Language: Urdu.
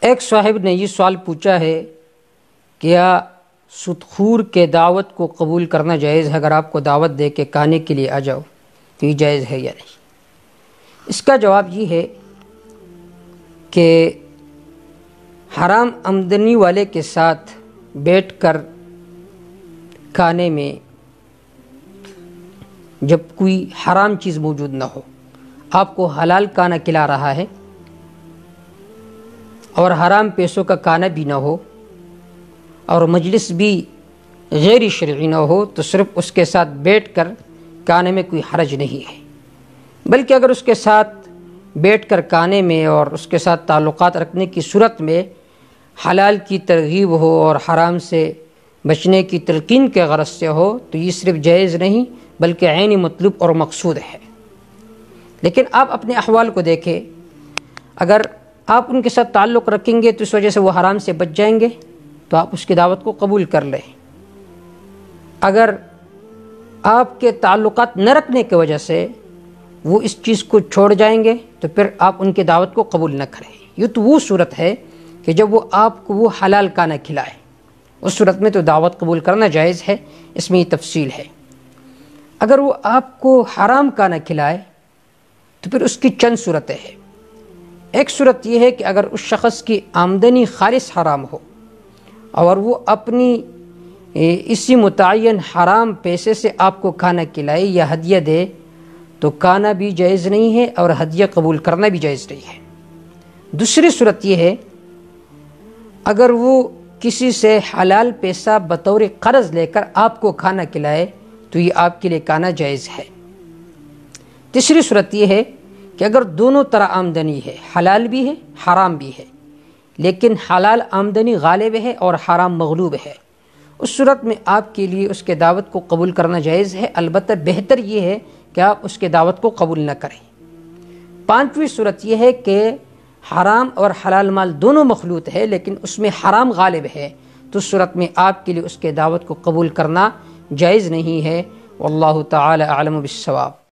ایک صاحب نے یہ سوال پوچھا ہے کہ کیا سودخور کے دعوت کو قبول کرنا جائز ہے؟ اگر آپ کو دعوت دے کے کھانے کے لیے آ جاؤ تو یہ جائز ہے یا نہیں؟ اس کا جواب یہ ہے کہ حرام آمدنی والے کے ساتھ بیٹھ کر کھانے میں جب کوئی حرام چیز موجود نہ ہو، آپ کو حلال کھانا کھلا رہا ہے اور حرام پیسوں کا کھانا بھی نہ ہو اور مجلس بھی غیر شرعی نہ ہو، تو صرف اس کے ساتھ بیٹھ کر کھانے میں کوئی حرج نہیں ہے، بلکہ اگر اس کے ساتھ بیٹھ کر کھانے میں اور اس کے ساتھ تعلقات رکھنے کی صورت میں حلال کی ترغیب ہو اور حرام سے بچنے کی تلقین کے غرض سے ہو تو یہ صرف جائز نہیں بلکہ عینی مطلوب اور مقصود ہے۔ لیکن آپ اپنے احوال کو دیکھیں، اگر آپ ان کے ساتھ تعلق رکھیں گے تو اس وجہ سے وہ حرام سے بچ جائیں گے تو آپ اس کی دعوت کو قبول کر لیں۔ اگر آپ کے تعلقات نہ رکھنے کی وجہ سے وہ اس چیز کو چھوڑ جائیں گے تو پھر آپ ان کی دعوت کو قبول نہ کریں۔ یہ تو وہ صورت ہے کہ جب وہ آپ کو وہ حلال کھانا کھلائے، اس صورت میں تو دعوت قبول کرنا جائز ہے، اس میں یہ تفصیل ہے۔ اگر وہ آپ کو حرام کھانا کھلائے تو پھر اس کی چند صورتیں ہیں۔ ایک صورت یہ ہے کہ اگر اس شخص کی آمدنی خالص حرام ہو اور وہ اپنی اسی متعین حرام پیسے سے آپ کو کھانا کھلائے یا ہدیہ دے تو کھانا بھی جائز نہیں ہے اور ہدیہ قبول کرنا بھی جائز نہیں ہے۔ دوسری صورت یہ ہے اگر وہ کسی سے حلال پیسہ بطور قرض لے کر آپ کو کھانا کھلائے تو یہ آپ کے لیے کھانا جائز ہے۔ تیسری صورت یہ ہے کہ اگر دونوں طرح آمدنی ہے، حلال بھی ہے حرام بھی ہے، لیکن حلال آمدنی غالب ہے اور حرام مغلوب ہے، اس صورت میں آپ کے لیے اس کے دعوت کو قبول کرنا جائز ہے، البتہ بہتر یہ ہے کہ آپ اس کے دعوت کو قبول نہ کریں۔ پانچویں صورت یہ ہے کہ حرام اور حلال مال دونوں مخلوط ہے لیکن اس میں حرام غالب ہے، تو اس صورت میں آپ کے لیے اس کے دعوت کو قبول کرنا جائز نہیں ہے۔ واللہ تعالی اعلم بالصواب۔